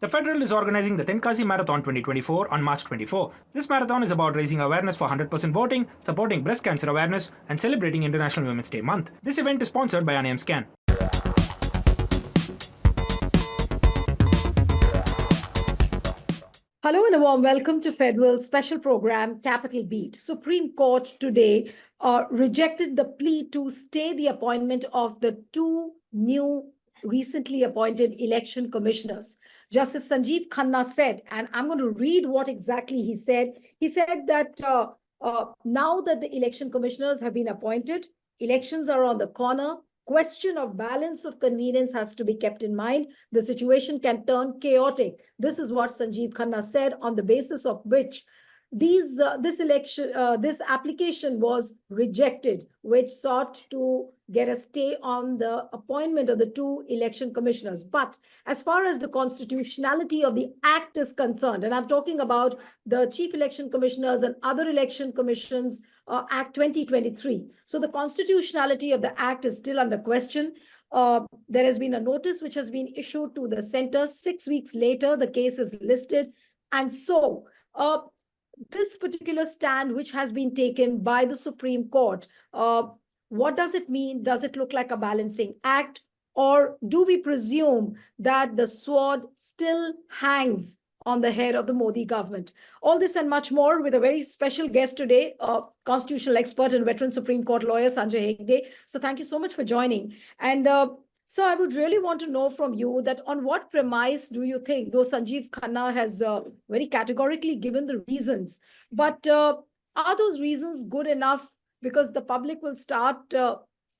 The Federal is organizing the Tenkasi Marathon 2024 on March 24. This marathon is about raising awareness for 100% voting, supporting breast cancer awareness, and celebrating International Women's Day month. This event is sponsored by INM Scan. Hello and a warm welcome to Federal's special program, Capital Beat. Supreme Court today rejected the plea to stay the appointment of the two new recently appointed election commissioners. Justice Sanjeev Khanna said, and I'm going to read what exactly he said. He said that now that the election commissioners have been appointed, elections are on the corner. Question of balance of convenience has to be kept in mind. The situation can turn chaotic. This is what Sanjeev Khanna said, on the basis of which this application was rejected, which sought to get a stay on the appointment of the two election commissioners. But as far as the constitutionality of the act is concerned, and I'm talking about the Chief Election Commissioners and Other Election Commissions Act 2023. So the constitutionality of the act is still under question. There has been a notice which has been issued to the center. 6 weeks later, the case is listed. And so this particular stand which has been taken by the Supreme Court, what does it mean? Does it look like a balancing act? Or do we presume that the sword still hangs on the head of the Modi government? All this and much more with a very special guest today, constitutional expert and veteran Supreme Court lawyer, Sanjay Hegde. So thank you so much for joining. And so I would really want to know from you that on what premise do you think, though Sanjeev Khanna has very categorically given the reasons, but are those reasons good enough? Because the public will start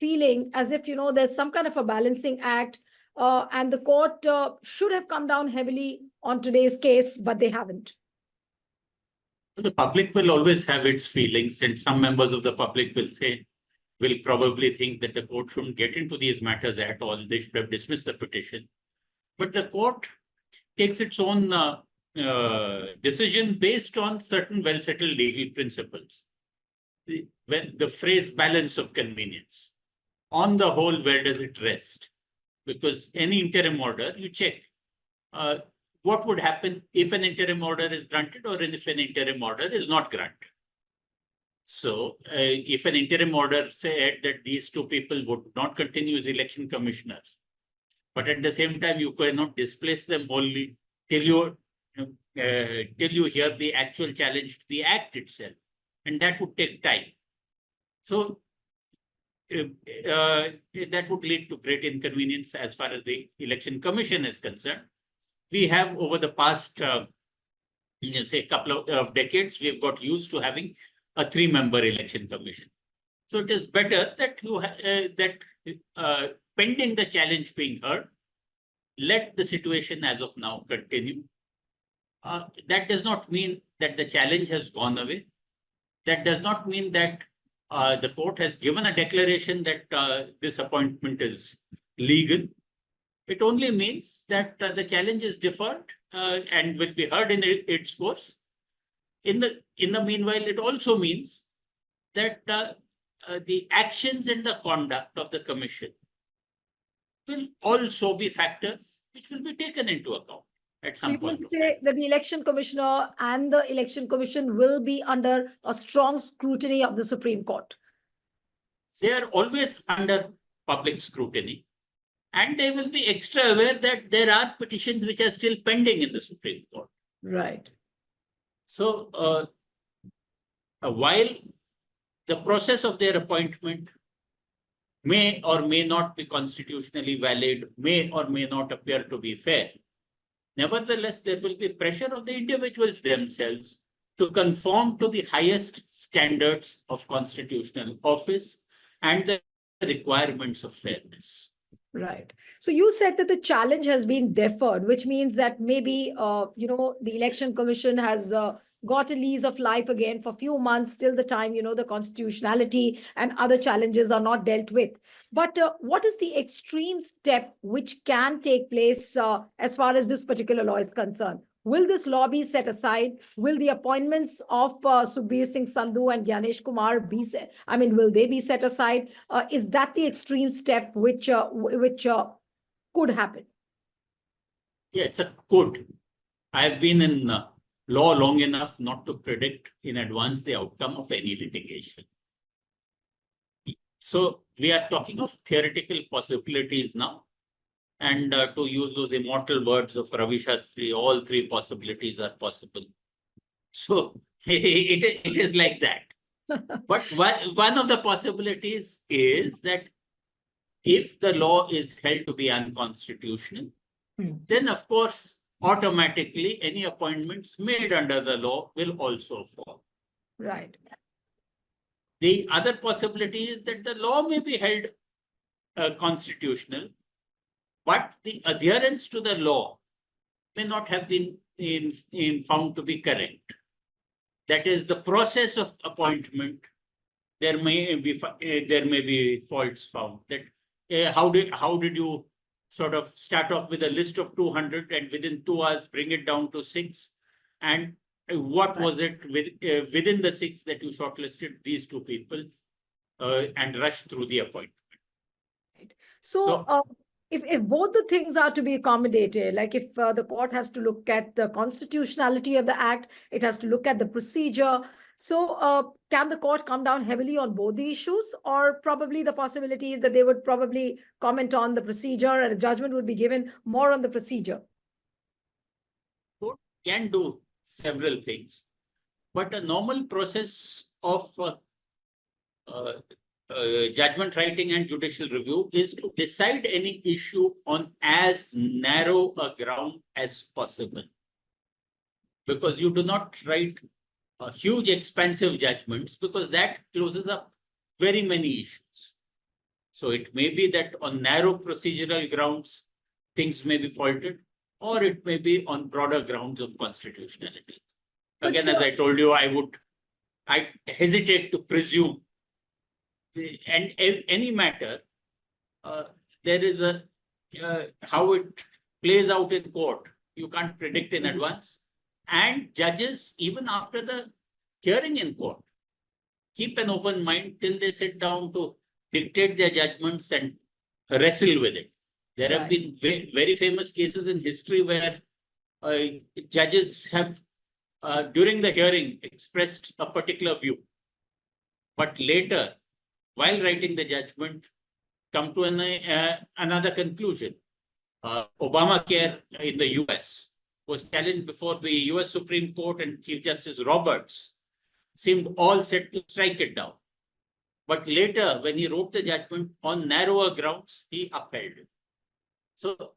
feeling as if, there's some kind of a balancing act and the court should have come down heavily on today's case, but they haven't. The public will always have its feelings, and some members of the public will probably think that the court shouldn't get into these matters at all. They should have dismissed the petition. But the court takes its own decision based on certain well-settled legal principles. When the phrase balance of convenience, on the whole, where does it rest? Because any interim order, you check what would happen if an interim order is granted or if an interim order is not granted. So if an interim order said that these two people would not continue as election commissioners, but at the same time, you cannot displace them only till you hear the actual challenge to the act itself. And that would take time. So that would lead to great inconvenience as far as the Election Commission is concerned. We have, over the past, say, couple of decades, we've got used to having a 3-member election commission. So it is better that you pending the challenge being heard, let the situation as of now continue. That does not mean that the challenge has gone away. That does not mean that the court has given a declaration that this appointment is legal. It only means that the challenge is deferred and will be heard in its course. In the meanwhile, it also means that the actions and the conduct of the commission will also be factors which will be taken into account at some point. So you would say that the election commissioner and the election commission will be under a strong scrutiny of the Supreme Court? They are always under public scrutiny, and they will be extra aware that there are petitions which are still pending in the Supreme Court. Right. So while the process of their appointment may or may not be constitutionally valid, may or may not appear to be fair, nevertheless, there will be pressure of the individuals themselves to conform to the highest standards of constitutional office and the requirements of fairness. Right. So you said that the challenge has been deferred, which means that maybe, the election commission has got a lease of life again for a few months till the time, the constitutionality and other challenges are not dealt with. But what is the extreme step which can take place as far as this particular law is concerned? Will this law be set aside? Will the appointments of Sukhbir Singh Sandhu and Gyanesh Kumar be set? Will they be set aside? Is that the extreme step which could happen? Yeah, it's a could. I've been in law long enough not to predict in advance the outcome of any litigation. So we are talking of theoretical possibilities now. And to use those immortal words of Ravi Shastri, all three possibilities are possible. So it is like that. But one of the possibilities is that if the law is held to be unconstitutional, then of course, automatically any appointments made under the law will also fall. Right. The other possibility is that the law may be held constitutional, but the adherence to the law may not have been found to be correct. That is, the process of appointment, there may be faults found. That how did you sort of start off with a list of 200 and within 2 hours bring it down to 6? And what was it within the 6 that you shortlisted these 2 people and rushed through the appointment? So if both the things are to be accommodated, like if the court has to look at the constitutionality of the act, it has to look at the procedure. So can the court come down heavily on both the issues, or probably the possibility is that they would probably comment on the procedure and a judgment would be given more on the procedure? Court can do several things, but a normal process of judgment writing and judicial review is to decide any issue on as narrow a ground as possible. Because you do not write huge expansive judgments, because that closes up very many issues. So it may be that on narrow procedural grounds, things may be faulted, or it may be on broader grounds of constitutionality. Again, as I told you, I hesitate to presume. And any matter, there is a how it plays out in court. You can't predict in advance. And judges, even after the hearing in court, keep an open mind till they sit down to dictate their judgments and wrestle with it. There have been very famous cases in history where judges have, during the hearing, expressed a particular view, but later, while writing the judgment, come to another conclusion. Obamacare in the US was challenged before the US Supreme Court, and Chief Justice Roberts seemed all set to strike it down. But later, when he wrote the judgment on narrower grounds, he upheld it. So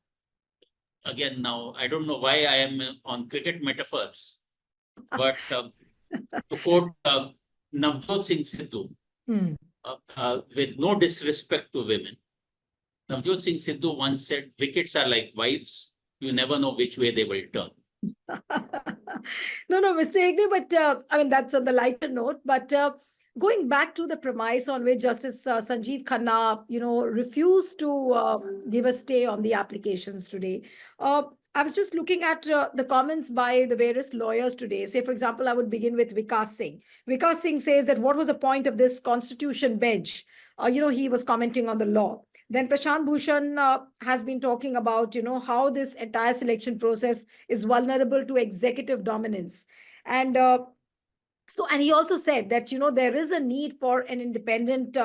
again, now, I don't know why I am on cricket metaphors, but to quote Navjot Singh Sidhu, with no disrespect to women, Navjot Singh Sidhu once said, wickets are like wives. You never know which way they will turn. No, Mr. Hegde, but I mean, that's on the lighter note. But going back to the premise on which Justice Sanjeev Khanna, refused to give a stay on the applications today. I was just looking at the comments by the various lawyers today. Say, for example, I would begin with Vikas Singh. Vikas Singh says that what was the point of this constitution bench? He was commenting on the law. Then Prashant Bhushan has been talking about, how this entire selection process is vulnerable to executive dominance. And and he also said that, there is a need for an independent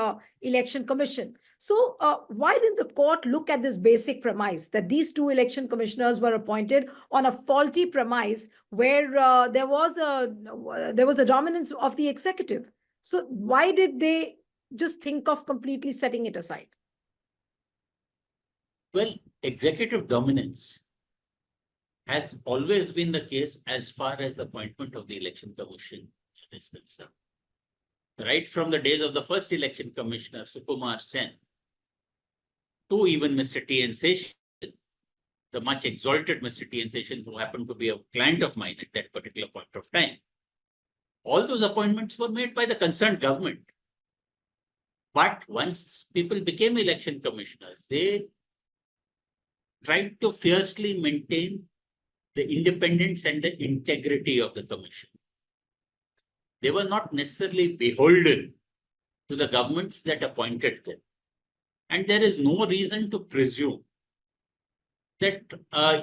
election commission. So why didn't the court look at this basic premise that these 2 election commissioners were appointed on a faulty premise where there was a dominance of the executive? So why did they just think of completely setting it aside? Well, executive dominance has always been the case as far as appointment of the election commission is concerned. Right from the days of the first election commissioner, Sukumar Sen, to even Mr. T.N. Seshan, the much exalted Mr. T.N. Seshan, who happened to be a client of mine at that particular point of time. All those appointments were made by the concerned government. But once people became election commissioners, they tried to fiercely maintain the independence and the integrity of the commission. They were not necessarily beholden to the governments that appointed them. And there is no reason to presume that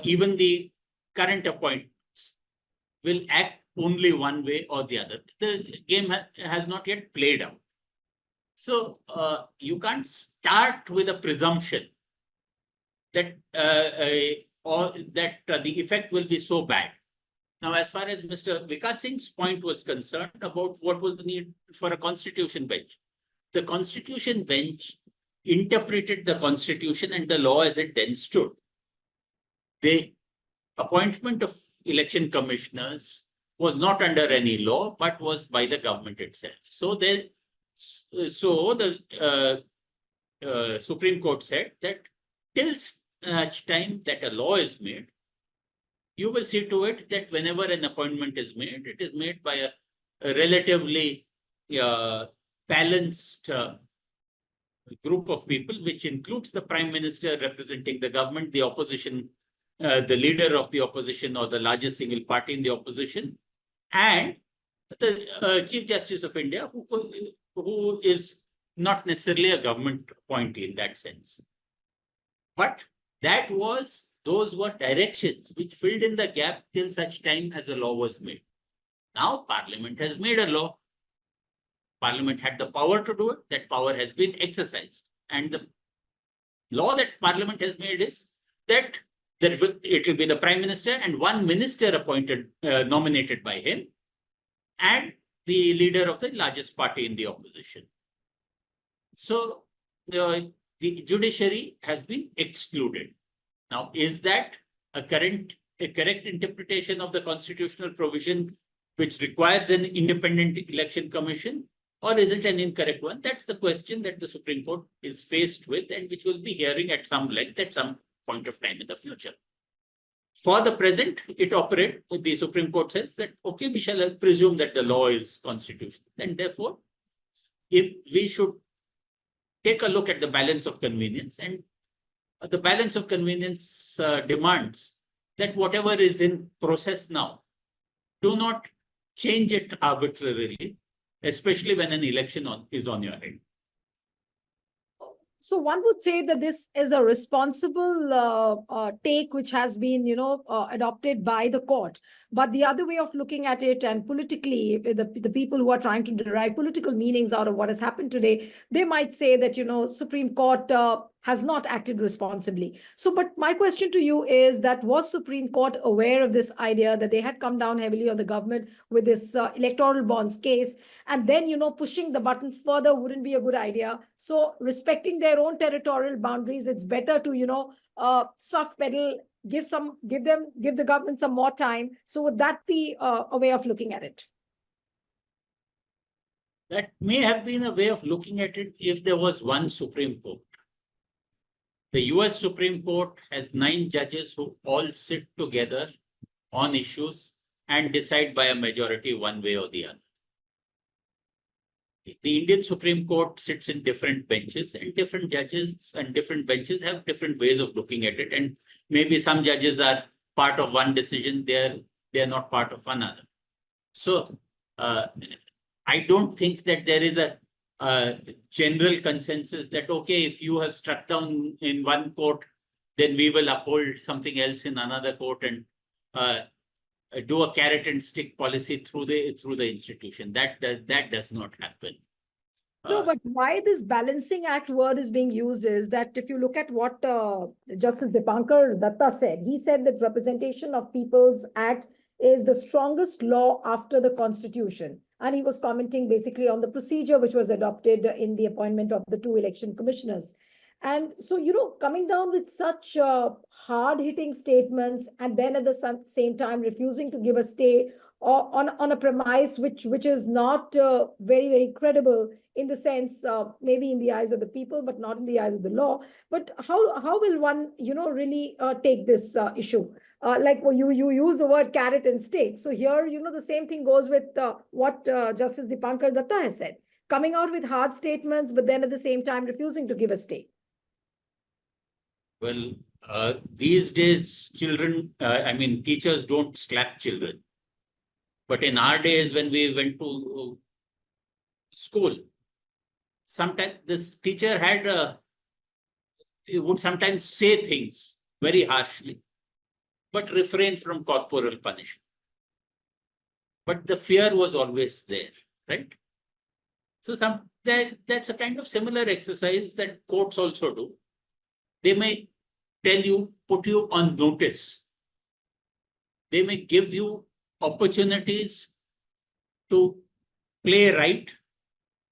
even the current appointments will act only one way or the other. The game has not yet played out. So you can't start with a presumption that the effect will be so bad. Now, as far as Mr. Vikas Singh's point was concerned about what was the need for a constitution bench, the constitution bench interpreted the constitution and the law as it then stood. The appointment of election commissioners was not under any law, but was by the government itself. So the Supreme Court said that till such time that a law is made, you will see to it that whenever an appointment is made, it is made by a relatively balanced group of people, which includes the Prime Minister representing the government, the opposition, the leader of the opposition or the largest single party in the opposition, and the Chief Justice of India, who is not necessarily a government appointee in that sense. But those were directions which filled in the gap till such time as a law was made. Now Parliament has made a law. Parliament had the power to do it. That power has been exercised. And the law that Parliament has made is that it will be the Prime Minister and one minister appointed, nominated by him, and the leader of the largest party in the opposition. So the judiciary has been excluded. Now, is that a correct interpretation of the constitutional provision which requires an independent election commission, or is it an incorrect one? That's the question that the Supreme Court is faced with and which will be hearing at some length at some point of time in the future. For the present, the Supreme Court says that, okay, we shall presume that the law is constitutional, and therefore, if we should take a look at the balance of convenience, and the balance of convenience demands that whatever is in process now, do not change it arbitrarily, especially when an election is on your head. So one would say that this is a responsible take which has been, adopted by the court. But the other way of looking at it, and politically, the people who are trying to derive political meanings out of what has happened today, they might say that, Supreme Court has not acted responsibly. So, but my question to you is that was Supreme Court aware of this idea that they had come down heavily on the government with this electoral bonds case, and then, pushing the button further wouldn't be a good idea. So respecting their own territorial boundaries, it's better to, soft pedal, give the government some more time. So would that be a way of looking at it? That may have been a way of looking at it if there was one Supreme Court. The US Supreme Court has 9 judges who all sit together on issues and decide by a majority one way or the other. The Indian Supreme Court sits in different benches, and different judges and different benches have different ways of looking at it. And maybe some judges are part of one decision, they're not part of another. So I don't think that there is a general consensus that, okay, if you have struck down in one court, then we will uphold something else in another court and do a carrot and stick policy through the institution. That does not happen. No, but why this balancing act word is being used is that if you look at what Justice Dipankar Datta said, he said that Representation of People's Act is the strongest law after the Constitution. And he was commenting basically on the procedure which was adopted in the appointment of the 2 election commissioners. And so, coming down with such hard-hitting statements and then at the same time refusing to give a stay on a premise which is not very, very credible in the sense, maybe in the eyes of the people, but not in the eyes of the law. But how will one, really take this issue? You use the word carrot and stick. So here, the same thing goes with what Justice Dipankar Datta has said, coming out with hard statements, but then at the same time refusing to give a stay. Well, these days, teachers don't slap children. But in our days, when we went to school, sometimes this teacher would sometimes say things very harshly, but refrain from corporal punishment. But the fear was always there, right? So that's a kind of similar exercise that courts also do. They may tell you, put you on notice. They may give you opportunities to play right,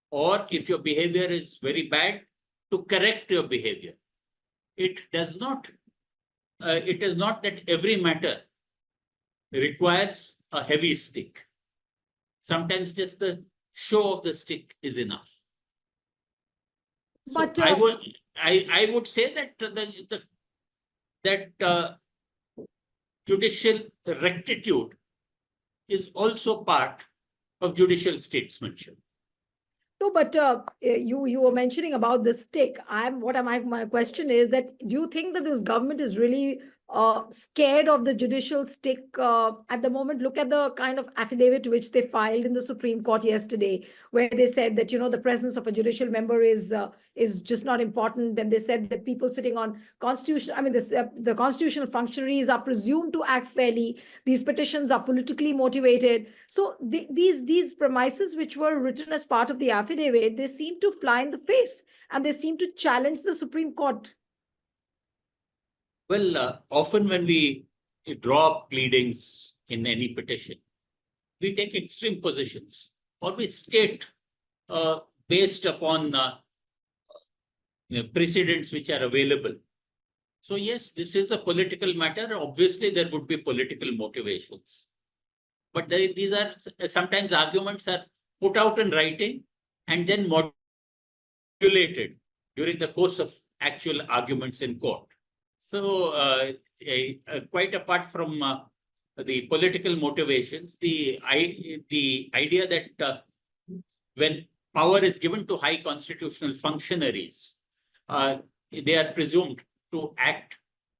or if your behavior is very bad, to correct your behavior. It is not that every matter requires a heavy stick. Sometimes just the show of the stick is enough. So But I would say that judicial rectitude is also part of judicial statesmanship. no, but you were mentioning about the stick. My question is that do you think that this government is really scared of the judicial stick at the moment? Look at the kind of affidavit which they filed in the Supreme Court yesterday, where they said that the presence of a judicial member is just not important. Then they said that people sitting on the constitutional functionaries are presumed to act fairly. These petitions are politically motivated. So these premises which were written as part of the affidavit, they seem to fly in the face and they seem to challenge the Supreme Court. Well, often when we draw up pleadings in any petition, we take extreme positions, or we state based upon precedents which are available. So yes, this is a political matter. Obviously, there would be political motivations. But these are sometimes arguments are put out in writing and then modulated during the course of actual arguments in court. So quite apart from the political motivations, the idea that when power is given to high constitutional functionaries, they are presumed to act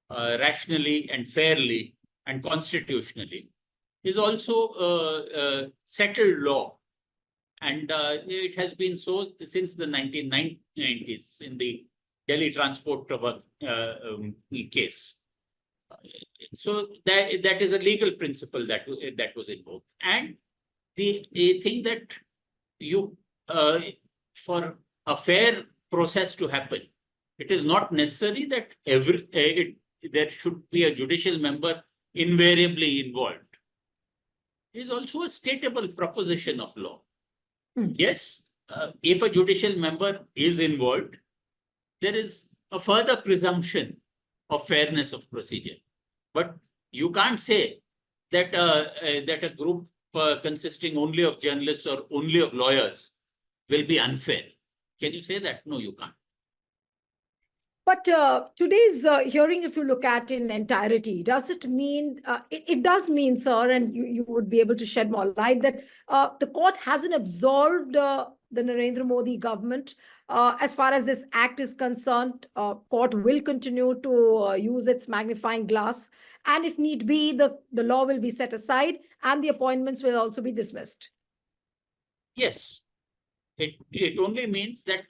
rationally and fairly and constitutionally, is also settled law. And it has been so since the 1990s in the Delhi transport case. So that is a legal principle that was invoked. And the thing that for a fair process to happen, it is not necessary that there should be a judicial member invariably involved. It is also a stateable proposition of law. Yes, if a judicial member is involved, there is a further presumption of fairness of procedure. But you can't say that a group consisting only of journalists or only of lawyers will be unfair. Can you say that? No, you can't. But today's hearing, if you look at in entirety, does it mean, it does mean, sir, and you would be able to shed more light, that the court hasn't absolved the Narendra Modi government as far as this act is concerned? Court will continue to use its magnifying glass, and if need be, the law will be set aside and the appointments will also be dismissed. Yes, it only means that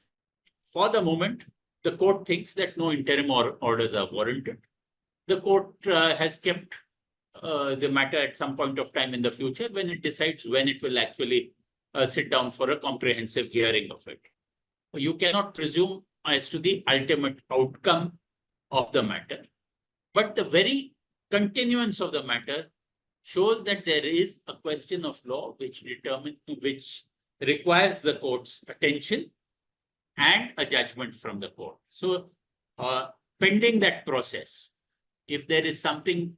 for the moment, the court thinks that no interim orders are warranted. The court has kept the matter at some point of time in the future when it decides when it will actually sit down for a comprehensive hearing of it. You cannot presume as to the ultimate outcome of the matter, but the very continuance of the matter shows that there is a question of law which requires the court's attention and a judgment from the court. So pending that process, if there is something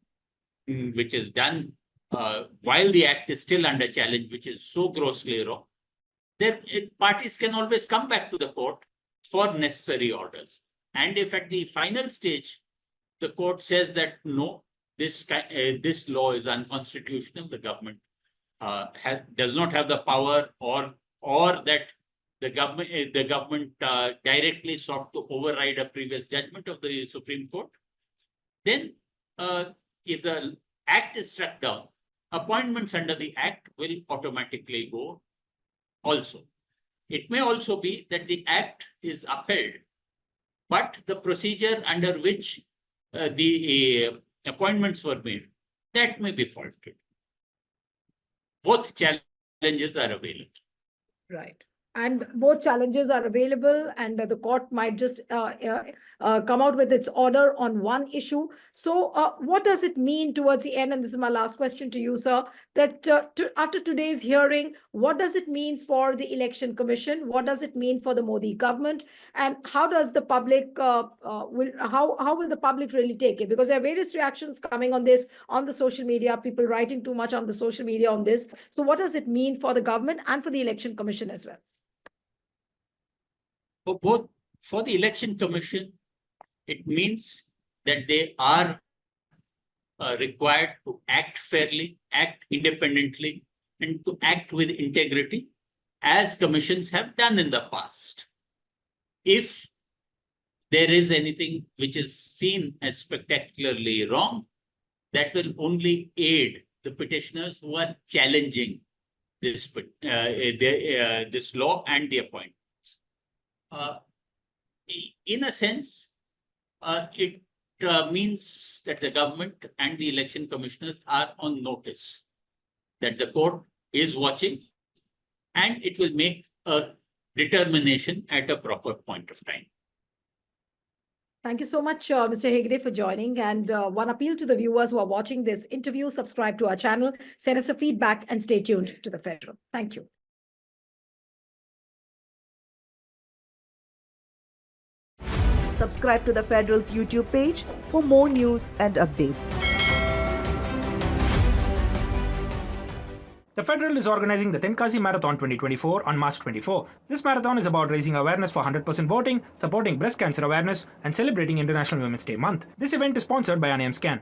which is done while the act is still under challenge, which is so grossly wrong, then parties can always come back to the court for necessary orders. And if at the final stage, the court says that no, this law is unconstitutional, the government does not have the power, or that the government directly sought to override a previous judgment of the Supreme Court, then if the act is struck down, appointments under the act will automatically go also. It may also be that the act is upheld, but the procedure under which the appointments were made, that may be faulted. Both challenges are available. Right. And both challenges are available, and the court might just come out with its order on one issue. So what does it mean towards the end? And this is my last question to you, sir, that after today's hearing, what does it mean for the Election Commission? What does it mean for the Modi government? And how does the public, how will the public really take it? Because there are various reactions coming on this, on the social media, people writing too much on the social media on this. So what does it mean for the government and for the Election Commission as well? For the Election Commission, it means that they are required to act fairly, act independently, and to act with integrity, as commissions have done in the past. If there is anything which is seen as spectacularly wrong, that will only aid the petitioners who are challenging this law and the appointment. In a sense, it means that the government and the election commissioners are on notice that the court is watching, and it will make a determination at a proper point of time. Thank you so much, Mr. Hegde, for joining. And one appeal to the viewers who are watching this interview: subscribe to our channel, send us your feedback, and stay tuned to The Federal. Thank you. Subscribe to The Federal's YouTube page for more news and updates. The Federal is organizing the Tenkasi Marathon 2024 on March 24. This marathon is about raising awareness for 100% voting, supporting breast cancer awareness, and celebrating International Women's Day month. This event is sponsored by Scan.